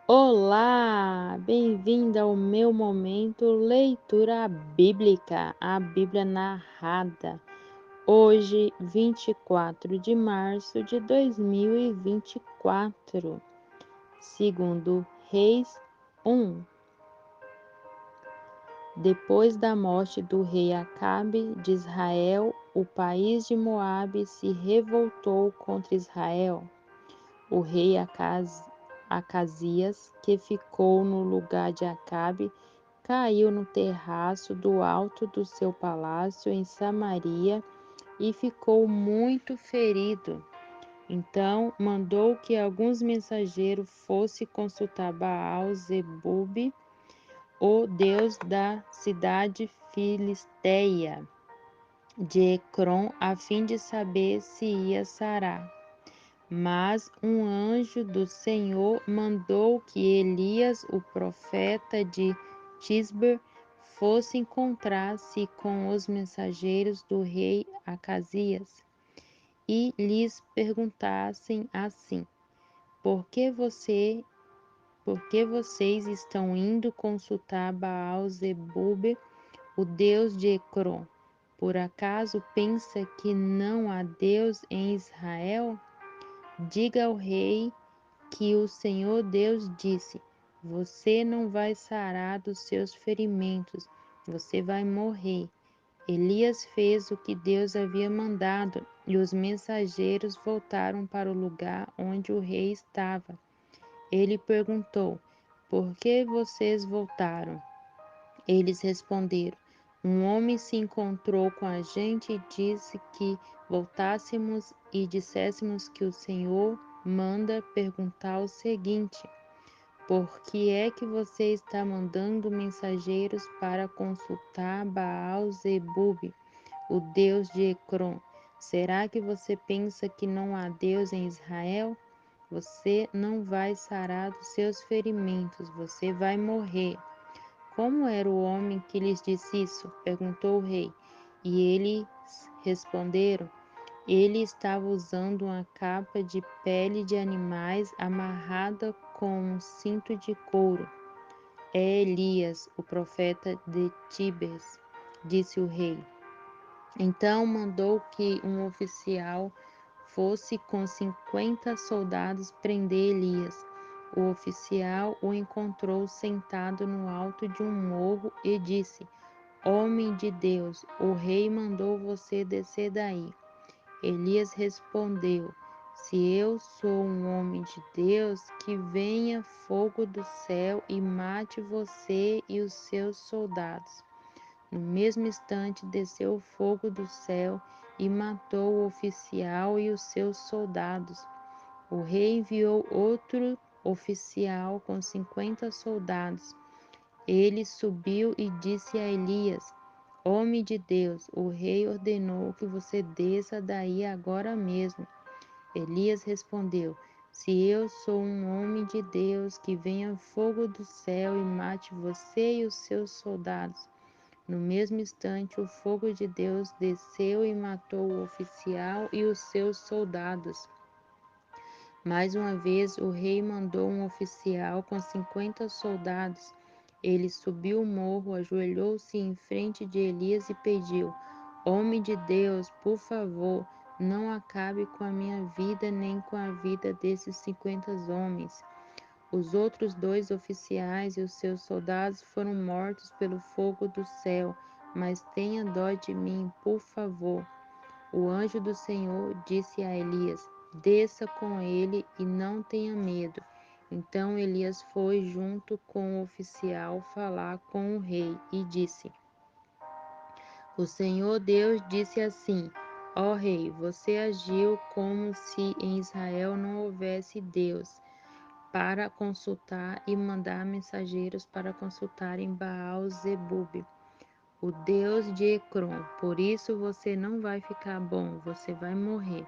Olá, bem-vindo ao meu momento leitura bíblica, a Bíblia narrada. Hoje, 24 de março de 2024, segundo Reis 1. Depois da morte do rei Acabe de Israel, o país de Moabe se revoltou contra Israel. O rei Acasias, que ficou no lugar de Acabe, caiu no terraço do alto do seu palácio em Samaria e ficou muito ferido. Então mandou que alguns mensageiros fossem consultar Baal-zebub, o deus da cidade filisteia de Ecrom, a fim de saber se ia sarar. Mas um anjo do Senhor mandou que Elias, o profeta de Tisbe, fosse encontrar-se com os mensageiros do rei Acasias e lhes perguntassem assim: por que vocês estão indo consultar Baal-zebub, o deus de Ecrom? Por acaso pensa que não há Deus em Israel? Diga ao rei que o Senhor Deus disse: você não vai sarar dos seus ferimentos, você vai morrer. Elias fez o que Deus havia mandado, e os mensageiros voltaram para o lugar onde o rei estava. Ele perguntou: por que vocês voltaram? Eles responderam: um homem se encontrou com a gente e disse que voltássemos e disséssemos que o Senhor manda perguntar o seguinte: por que é que você está mandando mensageiros para consultar Baal-zebub, o deus de Ecrom? Será que você pensa que não há Deus em Israel? Você não vai sarar dos seus ferimentos, você vai morrer. Como era o homem que lhes disse isso? Perguntou o rei. E eles responderam: ele estava usando uma capa de pele de animais amarrada com um cinto de couro. É Elias, o profeta de Tibes, disse o rei. Então mandou que um oficial fosse com 50 soldados prender Elias. O oficial o encontrou sentado no alto de um morro e disse: homem de Deus, o rei mandou você descer daí. Elias respondeu: se eu sou um homem de Deus, que venha fogo do céu e mate você e os seus soldados. No mesmo instante desceu o fogo do céu e matou o oficial e os seus soldados. O rei enviou outro oficial com 50 soldados. Ele subiu e disse a Elias: homem de Deus, o rei ordenou que você desça daí agora mesmo. Elias respondeu: se eu sou um homem de Deus, que venha fogo do céu e mate você e os seus soldados. No mesmo instante, o fogo de Deus desceu e matou o oficial e os seus soldados. Mais uma vez, o rei mandou um oficial com 50 soldados. Ele subiu o morro, ajoelhou-se em frente de Elias e pediu: homem de Deus, por favor, não acabe com a minha vida nem com a vida desses 50 homens. Os outros 2 oficiais e os seus soldados foram mortos pelo fogo do céu, mas tenha dó de mim, por favor. O anjo do Senhor disse a Elias: desça com ele e não tenha medo. Então Elias foi junto com o oficial falar com o rei e disse: o Senhor Deus disse assim: ó rei, você agiu como se em Israel não houvesse Deus para consultar e mandar mensageiros para consultarem Baal-zebub, o deus de Ecrom. Por isso você não vai ficar bom, você vai morrer.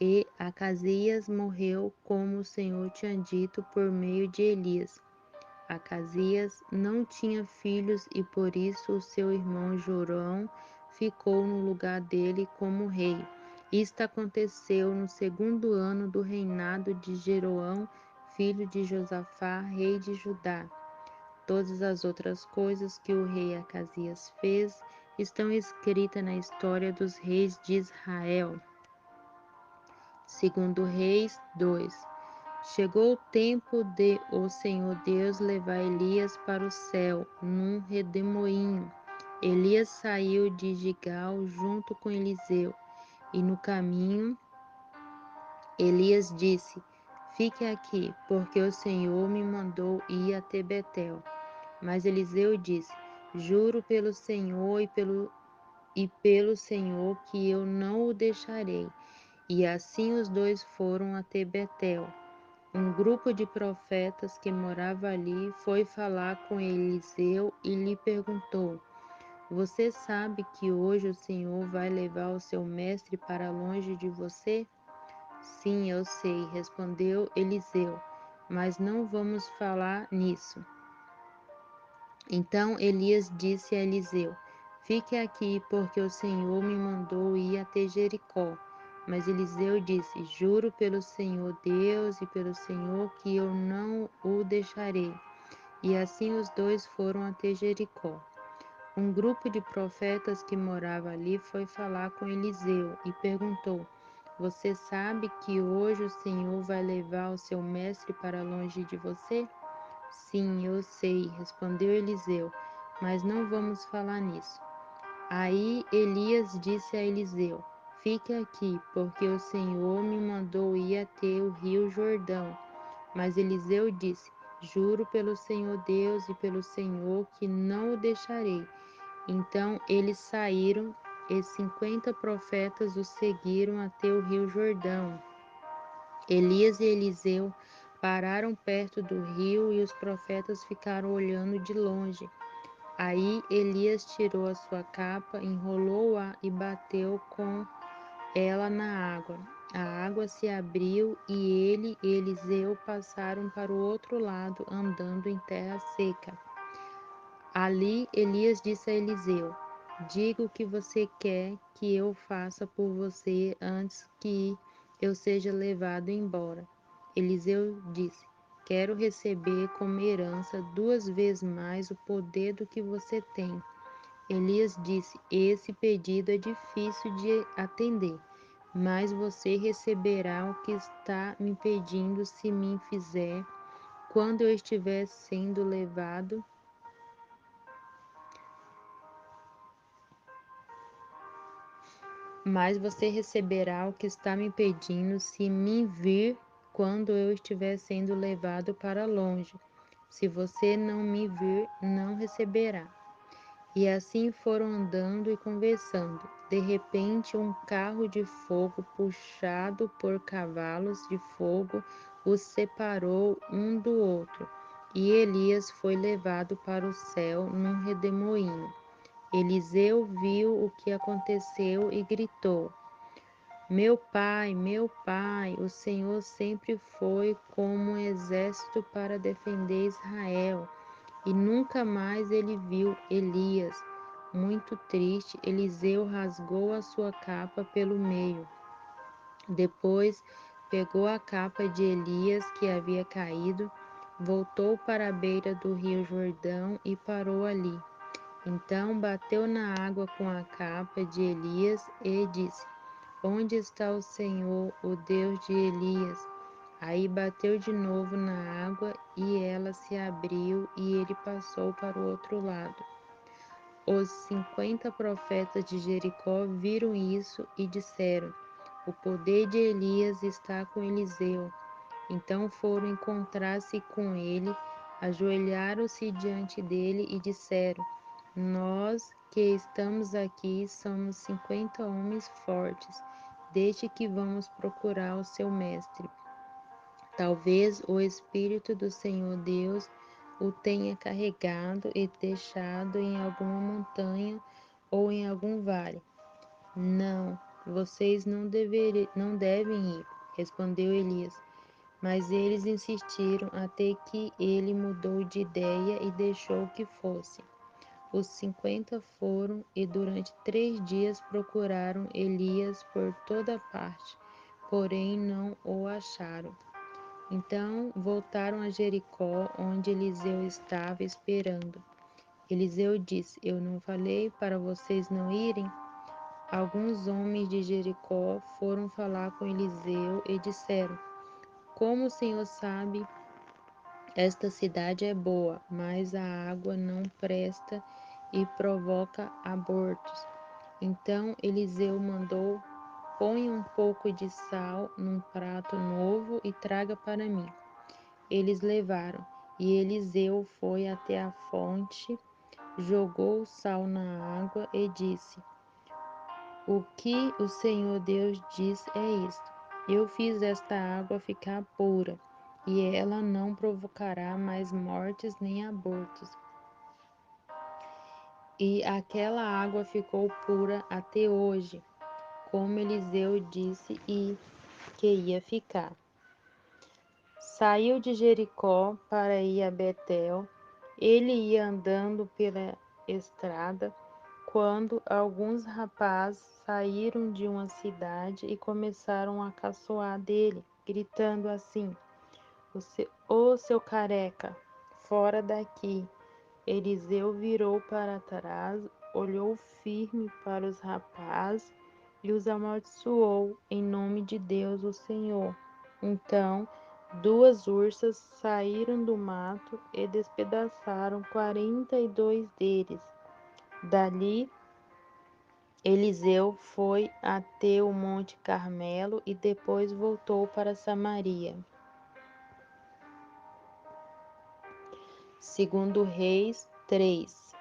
E Acasias morreu como o Senhor tinha dito por meio de Elias. Acasias não tinha filhos e por isso o seu irmão Jorão ficou no lugar dele como rei. Isto aconteceu no segundo ano do reinado de Jeroão, filho de Josafá, rei de Judá. Todas as outras coisas que o rei Acasias fez estão escritas na história dos reis de Israel. Segundo Reis 2. Chegou o tempo de o Senhor Deus levar Elias para o céu, num redemoinho. Elias saiu de Gigal junto com Eliseu, e no caminho Elias disse: Fique aqui, porque o Senhor me mandou ir até Betel. Mas Eliseu disse: Juro pelo Senhor e pelo Senhor que eu não o deixarei. E assim os dois foram até Betel. Um grupo de profetas que morava ali foi falar com Eliseu e lhe perguntou: Você sabe que hoje o Senhor vai levar o seu mestre para longe de você? Sim, eu sei, respondeu Eliseu, mas não vamos falar nisso. Então Elias disse a Eliseu: Fique aqui, porque o Senhor me mandou ir até Jericó. Mas Eliseu disse: Juro pelo Senhor Deus e pelo Senhor que eu não o deixarei. E assim os dois foram até Jericó. Um grupo de profetas que morava ali foi falar com Eliseu e perguntou: Você sabe que hoje o Senhor vai levar o seu mestre para longe de você? Sim, eu sei, respondeu Eliseu, mas não vamos falar nisso. Aí Elias disse a Eliseu: Fique aqui, porque o Senhor me mandou ir até o rio Jordão. Mas Eliseu disse: Juro pelo Senhor Deus e pelo Senhor que não o deixarei. Então eles saíram, e 50 profetas o seguiram até o rio Jordão. Elias e Eliseu pararam perto do rio e os profetas ficaram olhando de longe. Aí Elias tirou a sua capa, enrolou-a e bateu com ela na água. A água se abriu e ele e Eliseu passaram para o outro lado, andando em terra seca. Ali Elias disse a Eliseu: Diga o que você quer que eu faça por você antes que eu seja levado embora. Eliseu disse: Quero receber como herança 2 vezes mais o poder do que você tem. Elias disse: Esse pedido é difícil de atender, mas você receberá o que está me pedindo se me fizer quando eu estiver sendo levado. Mas você receberá o que está me pedindo se me vir quando eu estiver sendo levado para longe. Se você não me vir, não receberá. E assim foram andando e conversando. De repente, um carro de fogo puxado por cavalos de fogo os separou um do outro. E Elias foi levado para o céu num redemoinho. Eliseu viu o que aconteceu e gritou: meu pai, o Senhor sempre foi como um exército para defender Israel. E nunca mais ele viu Elias. Muito triste, Eliseu rasgou a sua capa pelo meio. Depois pegou a capa de Elias que havia caído, voltou para a beira do rio Jordão e parou ali. Então bateu na água com a capa de Elias e disse: Onde está o Senhor, o Deus de Elias? Aí bateu de novo na água e ela se abriu e ele passou para o outro lado. Os 50 profetas de Jericó viram isso e disseram: O poder de Elias está com Eliseu. Então foram encontrar-se com ele, ajoelharam-se diante dele e disseram: Nós que estamos aqui somos 50 homens fortes, desde que vamos procurar o seu mestre. Talvez o Espírito do Senhor Deus o tenha carregado e deixado em alguma montanha ou em algum vale. Não, vocês não devem ir, respondeu Elias. Mas eles insistiram até que ele mudou de ideia e deixou que fosse. Os 50 foram e durante 3 dias procuraram Elias por toda parte, porém não o acharam. Então voltaram a Jericó, onde Eliseu estava esperando. Eliseu disse: Eu não falei para vocês não irem? Alguns homens de Jericó foram falar com Eliseu e disseram: Como o Senhor sabe, esta cidade é boa, mas a água não presta e provoca abortos. Então Eliseu mandou: Põe um pouco de sal num prato novo e traga para mim. Eles levaram, e Eliseu foi até a fonte, jogou o sal na água e disse: O que o Senhor Deus diz é isto: Eu fiz esta água ficar pura, e ela não provocará mais mortes nem abortos. E aquela água ficou pura até hoje, como Eliseu disse que ia ficar. Saiu de Jericó para ir a Betel. Ele ia andando pela estrada, quando alguns rapazes saíram de uma cidade e começaram a caçoar dele, gritando assim: Ô seu careca, fora daqui! Eliseu virou para trás, olhou firme para os rapazes e os amaldiçoou em nome de Deus, o Senhor. Então, duas ursas saíram do mato e despedaçaram 42 deles. Dali, Eliseu foi até o Monte Carmelo e depois voltou para Samaria. Segundo Reis 3.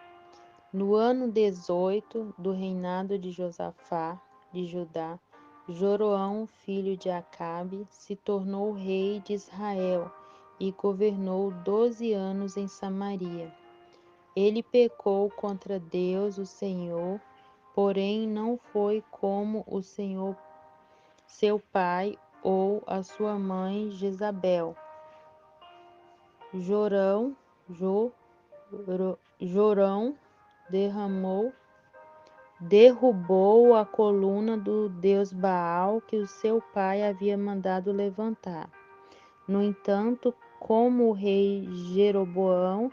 No ano 18 do reinado de Josafá, de Judá, Joroão, filho de Acabe, se tornou rei de Israel e governou 12 anos em Samaria. Ele pecou contra Deus, o Senhor, porém não foi como o Senhor, seu pai, ou a sua mãe Jezabel. Jorão derrubou a coluna do deus Baal que o seu pai havia mandado levantar. No entanto, como o rei Jeroboão,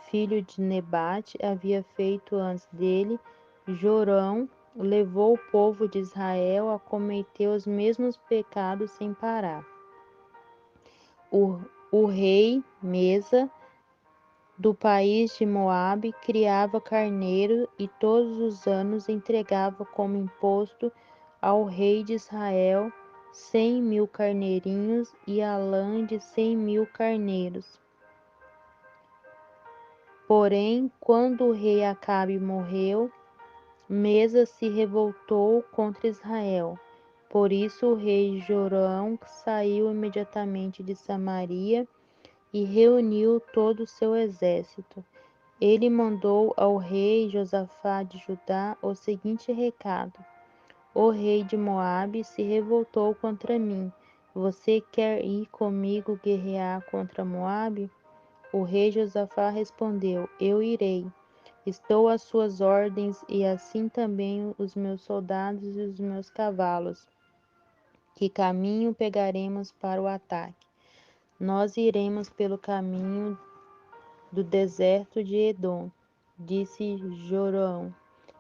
filho de Nebate, havia feito antes dele, Jorão levou o povo de Israel a cometer os mesmos pecados sem parar. O rei Mesa, do país de Moabe, criava carneiro e todos os anos entregava como imposto ao rei de Israel 100.000 carneirinhos e a lã de 100.000 carneiros. Porém, quando o rei Acabe morreu, Mesa se revoltou contra Israel. Por isso o rei Jorão saiu imediatamente de Samaria e reuniu todo o seu exército. Ele mandou ao rei Josafá de Judá o seguinte recado: O rei de Moabe se revoltou contra mim. Você quer ir comigo guerrear contra Moabe? O rei Josafá respondeu: Eu irei. Estou às suas ordens, e assim também os meus soldados e os meus cavalos. Que caminho pegaremos para o ataque? Nós iremos pelo caminho do deserto de Edom, disse Jorão.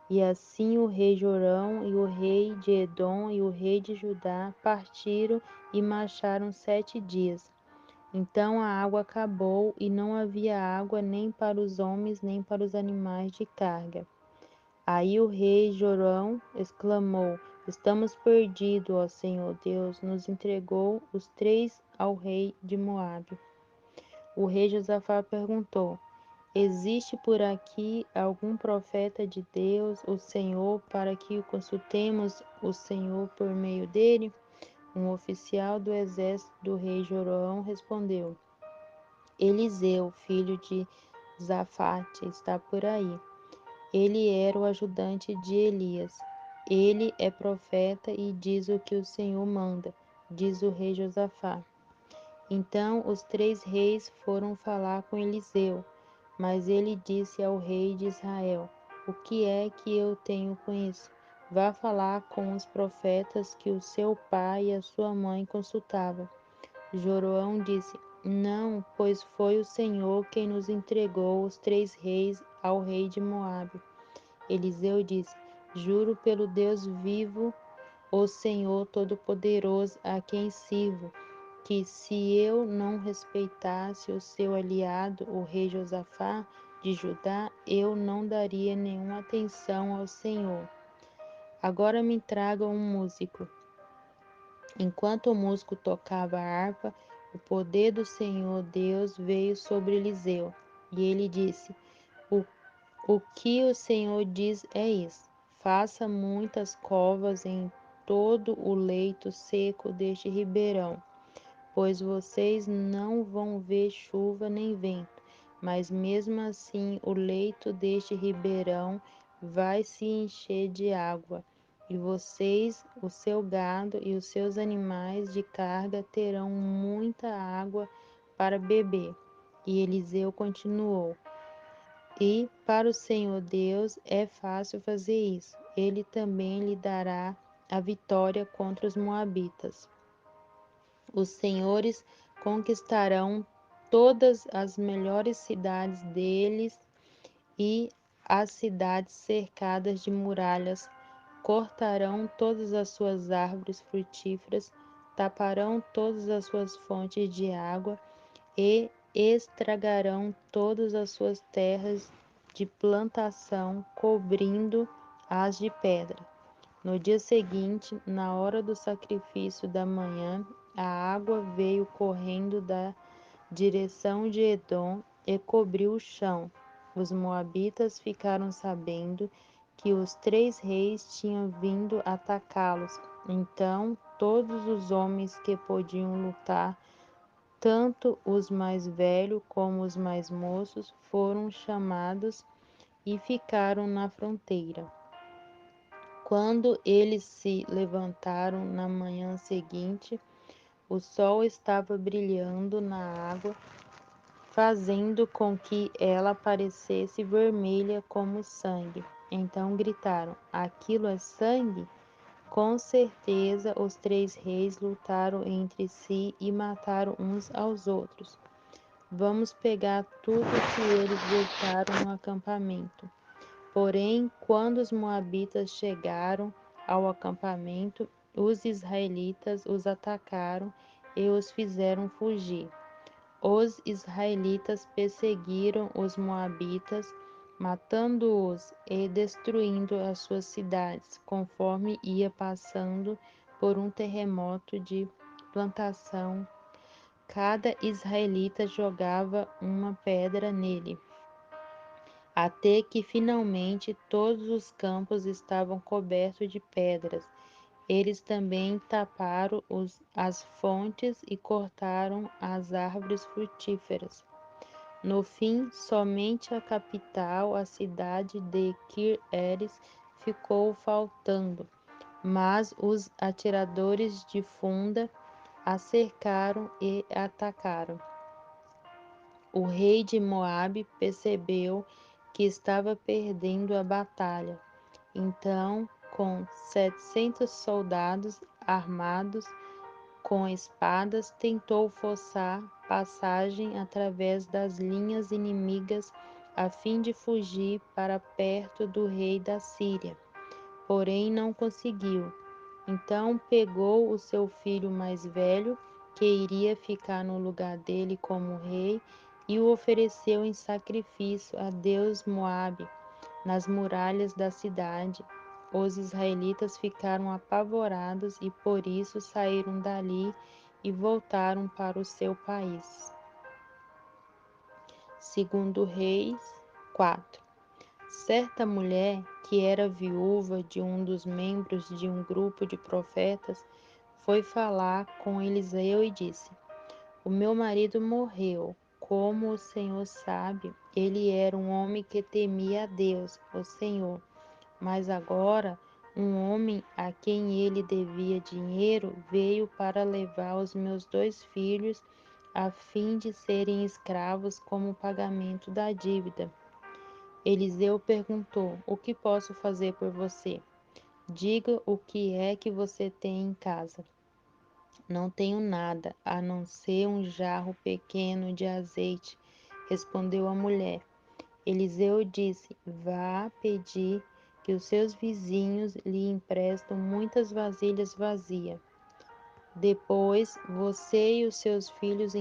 E assim o rei Jorão e o rei de Edom e o rei de Judá partiram e marcharam 7 dias. Então a água acabou e não havia água nem para os homens nem para os animais de carga. Aí o rei Jorão exclamou: Estamos perdidos, ó Senhor Deus, nos entregou os 3 ao rei de Moabe. O rei Josafá perguntou: Existe por aqui algum profeta de Deus, o Senhor, para que consultemos o Senhor por meio dele? Um oficial do exército do rei Jorão respondeu: Eliseu, filho de Zafate, está por aí. Ele era o ajudante de Elias. Ele é profeta e diz o que o Senhor manda, diz o rei Josafá. Então os 3 reis foram falar com Eliseu, mas ele disse ao rei de Israel: O que é que eu tenho com isso? Vá falar com os profetas que o seu pai e a sua mãe consultavam. Joroão disse: Não, pois foi o Senhor quem nos entregou os 3 reis ao rei de Moabe. Eliseu disse: Juro pelo Deus vivo, o Senhor Todo-Poderoso, a quem sirvo, que se eu não respeitasse o seu aliado, o rei Josafá de Judá, eu não daria nenhuma atenção ao Senhor. Agora me traga um músico. Enquanto o músico tocava a harpa, o poder do Senhor Deus veio sobre Eliseu, e ele disse: O, o que o Senhor diz é isso: faça muitas covas em todo o leito seco deste ribeirão, pois vocês não vão ver chuva nem vento, mas mesmo assim o leito deste ribeirão vai se encher de água, e vocês, o seu gado e os seus animais de carga terão muita água para beber. E Eliseu continuou: E para o Senhor Deus é fácil fazer isso. Ele também lhe dará a vitória contra os moabitas. Os senhores conquistarão todas as melhores cidades deles e as cidades cercadas de muralhas, cortarão todas as suas árvores frutíferas, taparão todas as suas fontes de água e estragarão todas as suas terras de plantação, cobrindo-as de pedra. No dia seguinte, na hora do sacrifício da manhã, a água veio correndo da direção de Edom e cobriu o chão. Os moabitas ficaram sabendo que os 3 reis tinham vindo atacá-los. Então, todos os homens que podiam lutar, tanto os mais velhos como os mais moços, foram chamados e ficaram na fronteira. Quando eles se levantaram na manhã seguinte, o sol estava brilhando na água, fazendo com que ela parecesse vermelha como sangue. Então gritaram: Aquilo é sangue? Com certeza os 3 reis lutaram entre si e mataram uns aos outros. Vamos pegar tudo que eles deixaram no acampamento. Porém, quando os moabitas chegaram ao acampamento, os israelitas os atacaram e os fizeram fugir. Os israelitas perseguiram os moabitas, matando-os e destruindo as suas cidades, conforme ia passando por um terremoto de plantação. Cada israelita jogava uma pedra nele, até que finalmente todos os campos estavam cobertos de pedras. Eles também taparam as fontes e cortaram as árvores frutíferas. No fim, somente a capital, a cidade de Kir-Eres, ficou faltando, mas os atiradores de funda a cercaram e atacaram. O rei de Moabe percebeu que estava perdendo a batalha. Então, com 700 soldados armados com espadas, tentou forçar passagem através das linhas inimigas a fim de fugir para perto do rei da Síria. Porém, não conseguiu. Então pegou o seu filho mais velho, que iria ficar no lugar dele como rei, e o ofereceu em sacrifício a Deus Moabe, nas muralhas da cidade. Os israelitas ficaram apavorados e por isso saíram dali e voltaram para o seu país. Segundo Reis 4. Certa mulher, que era viúva de um dos membros de um grupo de profetas, foi falar com Eliseu e disse: O meu marido morreu. Como o Senhor sabe, ele era um homem que temia a Deus, o Senhor. Mas agora, um homem a quem ele devia dinheiro veio para levar os meus 2 filhos a fim de serem escravos como pagamento da dívida. Eliseu perguntou: O que posso fazer por você? Diga o que é que você tem em casa. Não tenho nada, a não ser um jarro pequeno de azeite, respondeu a mulher. Eliseu disse: vá pedir que os seus vizinhos lhe emprestem muitas vasilhas vazias. Depois você e os seus filhos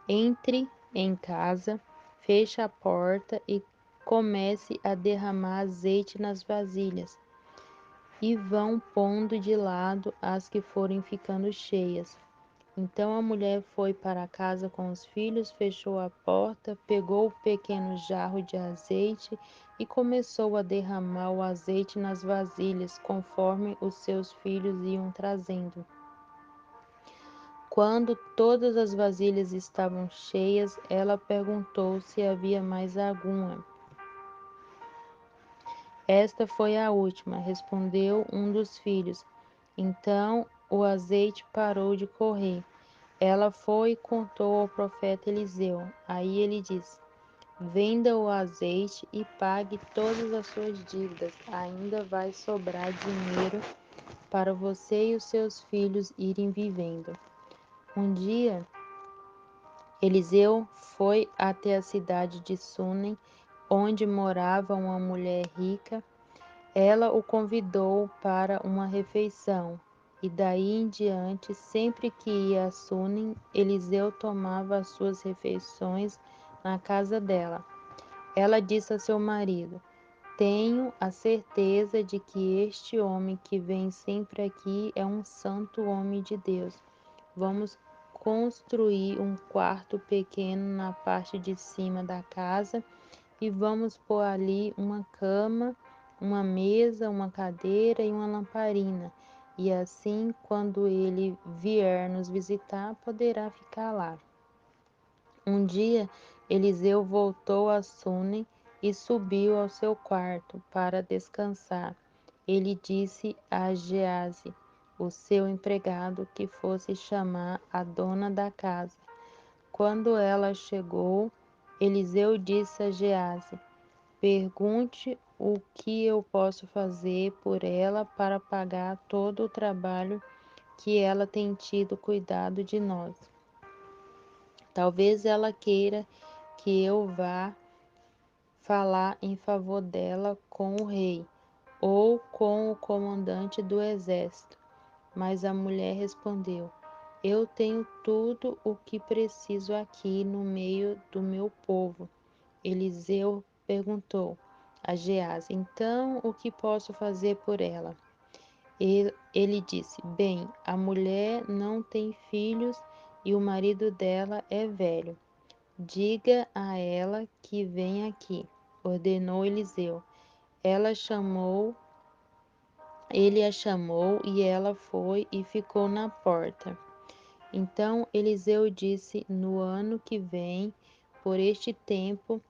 entre em casa, feche a porta e comece a derramar azeite nas vasilhas, e vão pondo de lado as que forem ficando cheias. Então a mulher foi para casa com os filhos, fechou a porta, pegou o pequeno jarro de azeite e começou a derramar o azeite nas vasilhas, conforme os seus filhos iam trazendo. Quando todas as vasilhas estavam cheias, ela perguntou se havia mais alguma. Esta foi a última, respondeu um dos filhos. Então o azeite parou de correr. Ela foi e contou ao profeta Eliseu. Aí ele disse: venda o azeite e pague todas as suas dívidas. Ainda vai sobrar dinheiro para você e os seus filhos irem vivendo. Um dia, Eliseu foi até a cidade de Sunem, onde morava uma mulher rica. Ela o convidou para uma refeição, e daí em diante, sempre que ia a Sunem, Eliseu tomava as suas refeições na casa dela. Ela disse a seu marido: tenho a certeza de que este homem que vem sempre aqui é um santo homem de Deus. Vamos construir um quarto pequeno na parte de cima da casa e vamos pôr ali uma cama, uma mesa, uma cadeira e uma lamparina. E assim, quando ele vier nos visitar, poderá ficar lá. Um dia, Eliseu voltou a Sunem e subiu ao seu quarto para descansar. Ele disse a Gease, o seu empregado, que fosse chamar a dona da casa. Quando ela chegou, Eliseu disse a Gease: pergunte o que eu posso fazer por ela para pagar todo o trabalho que ela tem tido cuidado de nós. Talvez ela queira que eu vá falar em favor dela com o rei ou com o comandante do exército. Mas a mulher respondeu: eu tenho tudo o que preciso aqui no meio do meu povo. Eliseu perguntou a Gease: então o que posso fazer por ela? Ele disse: bem, a mulher não tem filhos e o marido dela é velho. Diga a ela que vem aqui, ordenou Eliseu. Ele a chamou e ela foi e ficou na porta. Então Eliseu disse: no ano que vem, por este tempo,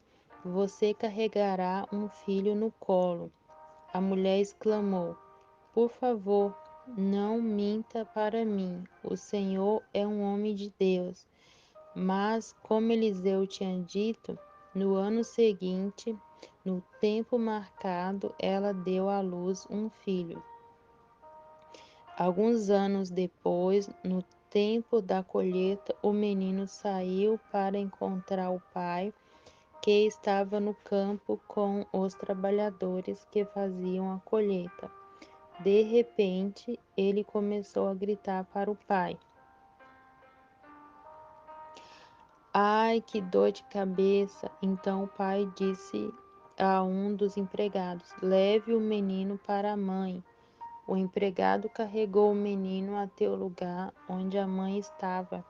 você carregará um filho no colo. A mulher exclamou: por favor, não minta para mim. O Senhor é um homem de Deus. Mas, como Eliseu tinha dito, no ano seguinte, no tempo marcado, ela deu à luz um filho. Alguns anos depois, no tempo da colheita, o menino saiu para encontrar o pai, que estava no campo com os trabalhadores que faziam a colheita. De repente, ele começou a gritar para o pai: ai, que dor de cabeça! Então o pai disse a um dos empregados: leve o menino para a mãe. O empregado carregou o menino até o lugar onde a mãe estava.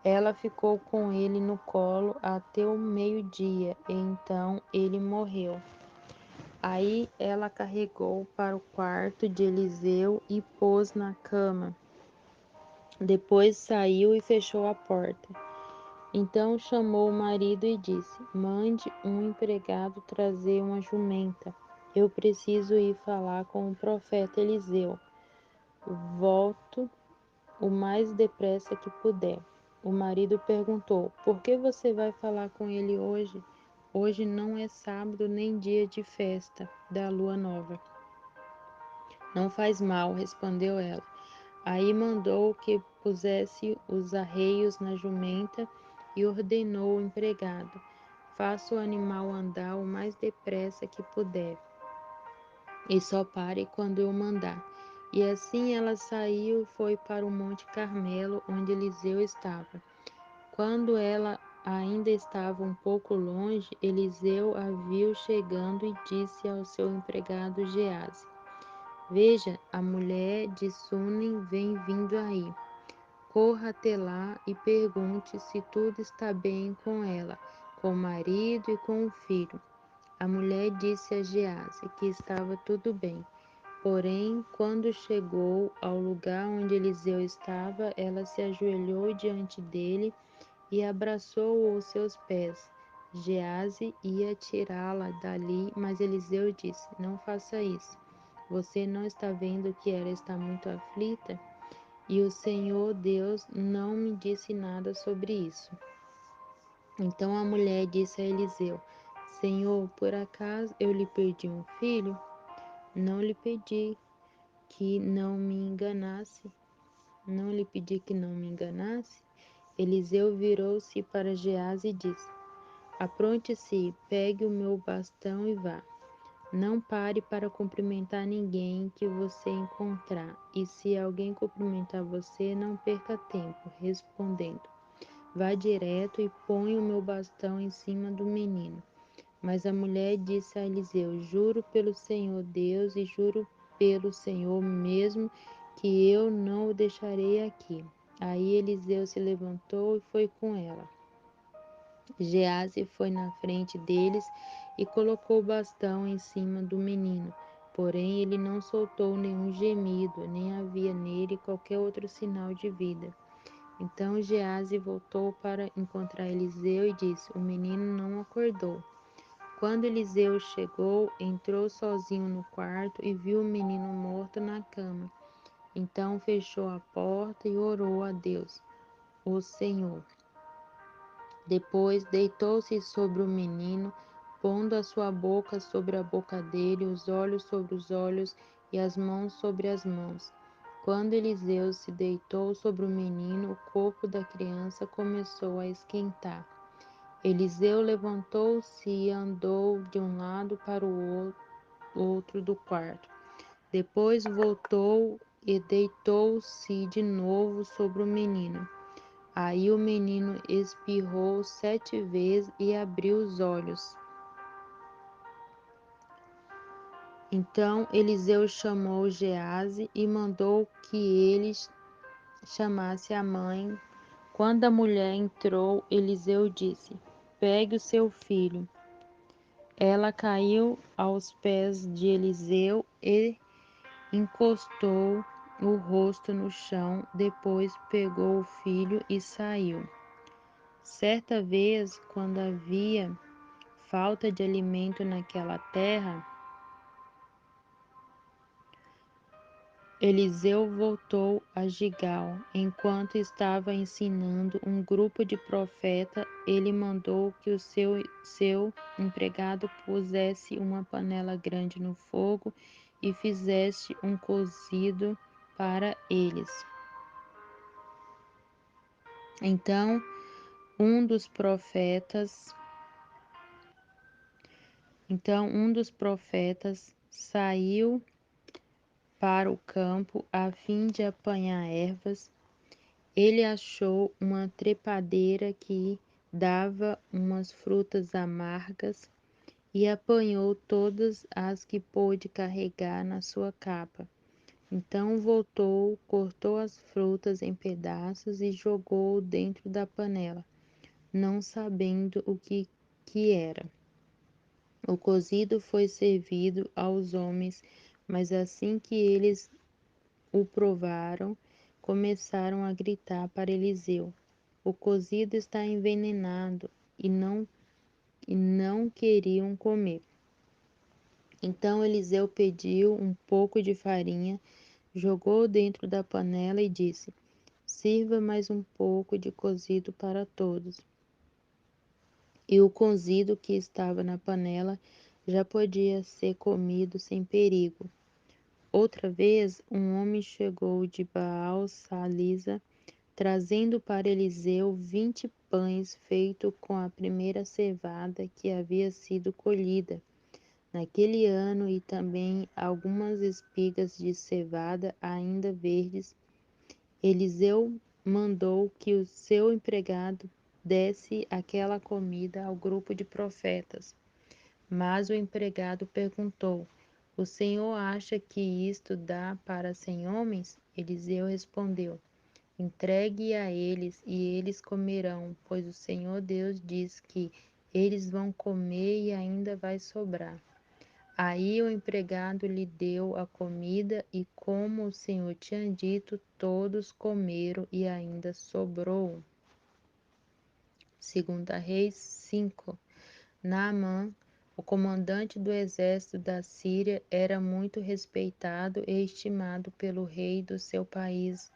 Ela ficou com ele no colo até o meio-dia, e então ele morreu. Aí ela carregou para o quarto de Eliseu e pôs na cama. Depois saiu e fechou a porta. Então chamou o marido e disse: mande um empregado trazer uma jumenta. Eu preciso ir falar com o profeta Eliseu. Volto o mais depressa que puder. O marido perguntou: por que você vai falar com ele hoje? Hoje não é sábado nem dia de festa da lua nova. Não faz mal, respondeu ela. Aí mandou que pusesse os arreios na jumenta e ordenou ao empregado: faça o animal andar o mais depressa que puder, e só pare quando eu mandar. E assim ela saiu e foi para o Monte Carmelo, onde Eliseu estava. Quando ela ainda estava um pouco longe, Eliseu a viu chegando e disse ao seu empregado Geazi: veja, a mulher de Sunem vem vindo aí. Corra até lá e pergunte se tudo está bem com ela, com o marido e com o filho. A mulher disse a Geazi que estava tudo bem. Porém, quando chegou ao lugar onde Eliseu estava, ela se ajoelhou diante dele e abraçou-o aos seus pés. Geazi ia tirá-la dali, mas Eliseu disse: não faça isso. Você não está vendo que ela está muito aflita? E o Senhor Deus não me disse nada sobre isso. Então a mulher disse a Eliseu: Senhor, por acaso eu lhe pedi um filho? Não lhe pedi que não me enganasse. Não lhe pedi que não me enganasse. Eliseu virou-se para Geazi e disse: apronte-se, pegue o meu bastão e vá. Não pare para cumprimentar ninguém que você encontrar, e se alguém cumprimentar você, não perca tempo, respondendo: vá direto e põe o meu bastão em cima do menino. Mas a mulher disse a Eliseu: juro pelo Senhor Deus e juro pelo Senhor mesmo que eu não o deixarei aqui. Aí Eliseu se levantou e foi com ela. Geazi foi na frente deles e colocou o bastão em cima do menino. Porém, ele não soltou nenhum gemido, nem havia nele qualquer outro sinal de vida. Então Geazi voltou para encontrar Eliseu e disse: o menino não acordou. Quando Eliseu chegou, entrou sozinho no quarto e viu o menino morto na cama. Então fechou a porta e orou a Deus, o Senhor. Depois deitou-se sobre o menino, pondo a sua boca sobre a boca dele, os olhos sobre os olhos e as mãos sobre as mãos. Quando Eliseu se deitou sobre o menino, o corpo da criança começou a esquentar. Eliseu levantou-se e andou de um lado para o outro do quarto. Depois voltou e deitou-se de novo sobre o menino. Aí o menino espirrou 7 vezes e abriu os olhos. Então Eliseu chamou Geazi e mandou que ele chamasse a mãe. Quando a mulher entrou, Eliseu disse: pegue o seu filho. Ela caiu aos pés de Eliseu e encostou o rosto no chão. Depois pegou o filho e saiu. Certa vez, quando havia falta de alimento naquela terra, Eliseu voltou a Gigal. Enquanto estava ensinando um grupo de profetas, ele mandou que o seu empregado pusesse uma panela grande no fogo e fizesse um cozido para eles. Então, um dos profetas saiu para o campo a fim de apanhar ervas. Ele achou uma trepadeira que dava umas frutas amargas e apanhou todas as que pôde carregar na sua capa. Então voltou, cortou as frutas em pedaços e jogou dentro da panela, não sabendo o que era. O cozido foi servido aos homens, mas assim que eles o provaram, começaram a gritar para Eliseu: o cozido está envenenado, e não queriam comer. Então Eliseu pediu um pouco de farinha, jogou dentro da panela e disse: sirva mais um pouco de cozido para todos. E o cozido que estava na panela já podia ser comido sem perigo. Outra vez, um homem chegou de Baal-Salisa, trazendo para Eliseu 20 pães feitos com a primeira cevada que havia sido colhida naquele ano e também algumas espigas de cevada ainda verdes. Eliseu mandou que o seu empregado desse aquela comida ao grupo de profetas. Mas o empregado perguntou: O senhor acha que isto dá para 100 homens? Eliseu respondeu: Entregue a eles e eles comerão, pois o Senhor Deus diz que eles vão comer e ainda vai sobrar. Aí o empregado lhe deu a comida e, como o Senhor tinha dito, todos comeram e ainda sobrou. 2 Reis 5. Naamã, o comandante do exército da Síria, era muito respeitado e estimado pelo rei do seu país,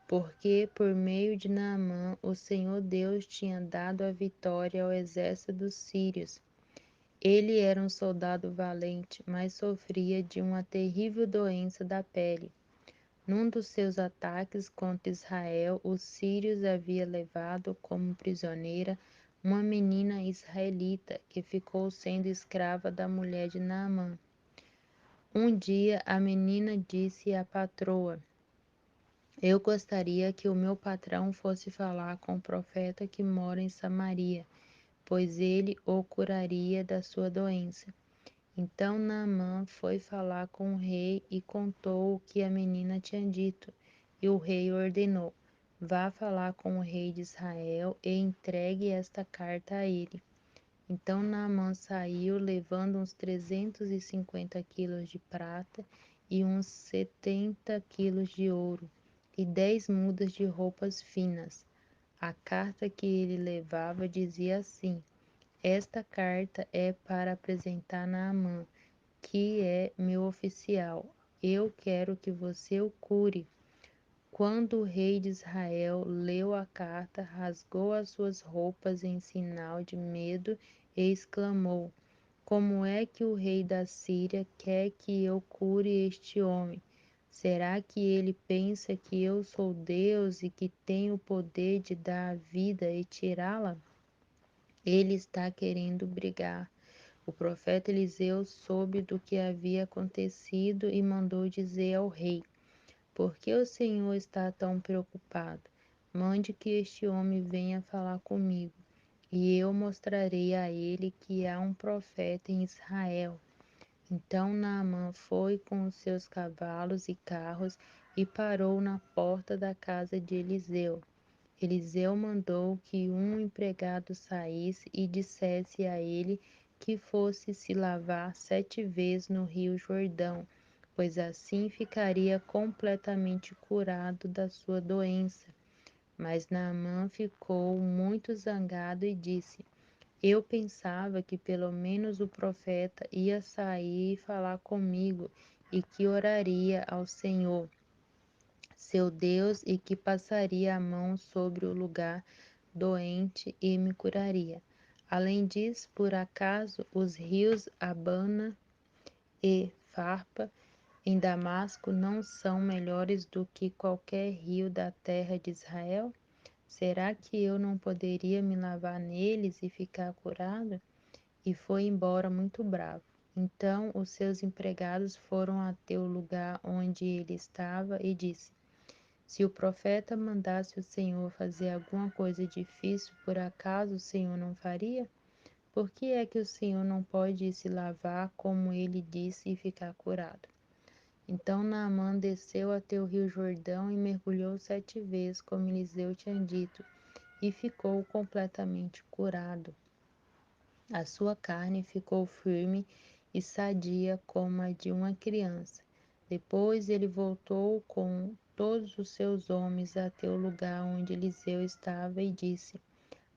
porque por meio de Naamã o Senhor Deus tinha dado a vitória ao exército dos sírios. Ele era um soldado valente, mas sofria de uma terrível doença da pele. Num dos seus ataques contra Israel, os sírios haviam levado como prisioneira uma menina israelita que ficou sendo escrava da mulher de Naamã. Um dia a menina disse à patroa: Eu gostaria que o meu patrão fosse falar com o profeta que mora em Samaria, pois ele o curaria da sua doença. Então Naamã foi falar com o rei e contou o que a menina tinha dito. E o rei ordenou: Vá falar com o rei de Israel e entregue esta carta a ele. Então Naamã saiu levando uns 350 quilos de prata e uns 70 quilos de ouro e 10 mudas de roupas finas. A carta que ele levava dizia assim: Esta carta é para apresentar a Naamã, que é meu oficial. Eu quero que você o cure. Quando o rei de Israel leu a carta, rasgou as suas roupas em sinal de medo e exclamou: Como é que o rei da Síria quer que eu cure este homem? Será que ele pensa que eu sou Deus e que tenho o poder de dar a vida e tirá-la? Ele está querendo brigar. O profeta Eliseu soube do que havia acontecido e mandou dizer ao rei: Por que o Senhor está tão preocupado? Mande que este homem venha falar comigo, e eu mostrarei a ele que há um profeta em Israel. Então Naamã foi com os seus cavalos e carros e parou na porta da casa de Eliseu. Eliseu mandou que um empregado saísse e dissesse a ele que fosse se lavar 7 vezes no rio Jordão, pois assim ficaria completamente curado da sua doença. Mas Naamã ficou muito zangado e disse: Eu pensava que pelo menos o profeta ia sair e falar comigo e que oraria ao Senhor seu Deus, e que passaria a mão sobre o lugar doente e me curaria. Além disso, por acaso os rios Abana e Farpa em Damasco não são melhores do que qualquer rio da terra de Israel? Será que eu não poderia me lavar neles e ficar curado? E foi embora muito bravo. Então os seus empregados foram até o lugar onde ele estava e disse: Se o profeta mandasse o Senhor fazer alguma coisa difícil, por acaso o Senhor não faria? Por que é que o Senhor não pode se lavar, como ele disse, e ficar curado? Então Naamã desceu até o rio Jordão e mergulhou 7 vezes, como Eliseu tinha dito, e ficou completamente curado. A sua carne ficou firme e sadia como a de uma criança. Depois ele voltou com todos os seus homens até o lugar onde Eliseu estava e disse: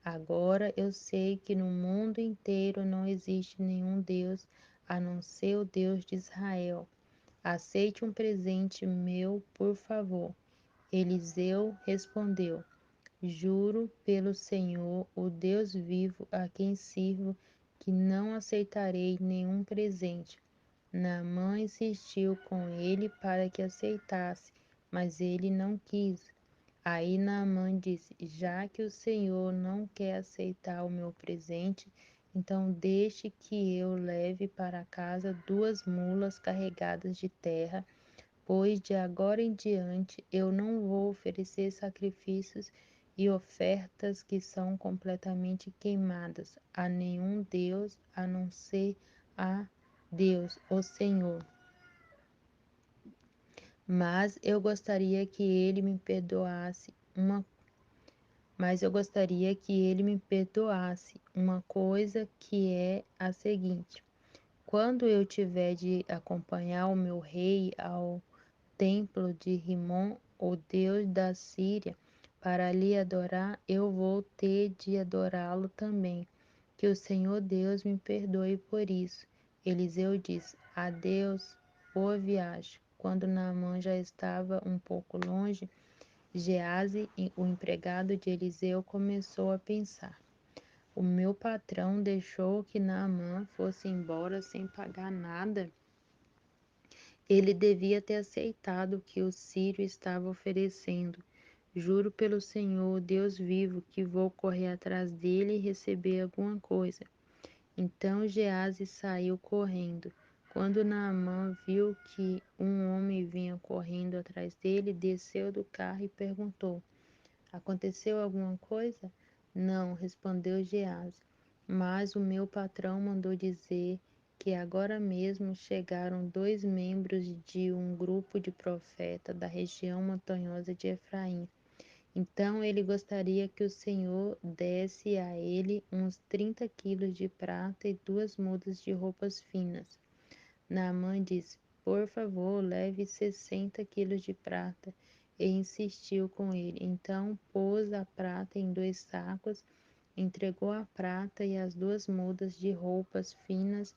Agora eu sei que no mundo inteiro não existe nenhum Deus a não ser o Deus de Israel. Aceite um presente meu, por favor. Eliseu respondeu: Juro pelo Senhor, o Deus vivo, a quem sirvo, que não aceitarei nenhum presente. Naamã insistiu com ele para que aceitasse, mas ele não quis. Aí Naamã disse: Já que o Senhor não quer aceitar o meu presente, então deixe que eu leve para casa 2 mulas carregadas de terra, pois de agora em diante eu não vou oferecer sacrifícios e ofertas que são completamente queimadas a nenhum Deus a não ser a Deus, o Senhor. Mas eu gostaria que ele me perdoasse uma Mas eu gostaria que ele me perdoasse uma coisa que é a seguinte: quando eu tiver de acompanhar o meu rei ao templo de Rimon, o deus da Síria, para ali adorar, eu vou ter de adorá-lo também. Que o Senhor Deus me perdoe por isso. Eliseu disse: Adeus, boa viagem. Quando Naamã já estava um pouco longe, Geazi, o empregado de Eliseu, começou a pensar: o meu patrão deixou que Naamã fosse embora sem pagar nada. Ele devia ter aceitado o que o sírio estava oferecendo. Juro pelo Senhor, Deus vivo, que vou correr atrás dele e receber alguma coisa. Então Geazi saiu correndo. Quando Naamã viu que um homem vinha correndo atrás dele, desceu do carro e perguntou: Aconteceu alguma coisa? Não, respondeu Geazi, mas o meu patrão mandou dizer que agora mesmo chegaram 2 membros de um grupo de profeta da região montanhosa de Efraim. Então ele gostaria que o Senhor desse a ele uns 30 quilos de prata e 2 mudas de roupas finas. Naamã disse: Por favor, leve 60 quilos de prata. E insistiu com ele. Então pôs a prata em 2 sacos, entregou a prata e as 2 mudas de roupas finas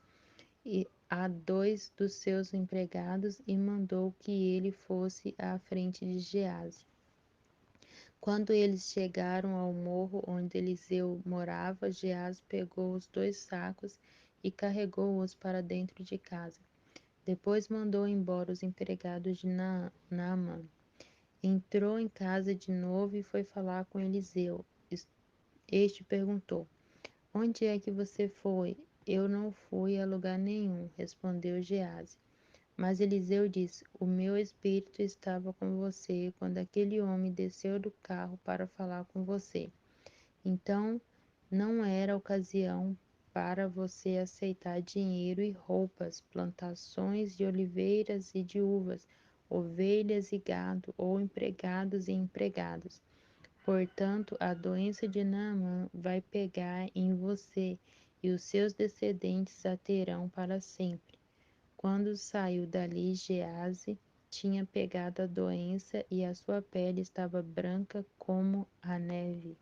a 2 dos seus empregados e mandou que ele fosse à frente de Geazi. Quando eles chegaram ao morro onde Eliseu morava, Geazi pegou os 2 sacos e carregou-os para dentro de casa. Depois mandou embora os empregados de Naamã. Entrou em casa de novo e foi falar com Eliseu. Este perguntou: Onde é que você foi? Eu não fui a lugar nenhum, respondeu Geazi. Mas Eliseu disse: O meu espírito estava com você quando aquele homem desceu do carro para falar com você. Então, não era ocasião para você aceitar dinheiro e roupas, plantações de oliveiras e de uvas, ovelhas e gado, ou empregados e empregadas. Portanto, a doença de Naamã vai pegar em você, e os seus descendentes a terão para sempre. Quando saiu dali, Geazi tinha pegado a doença e a sua pele estava branca como a neve.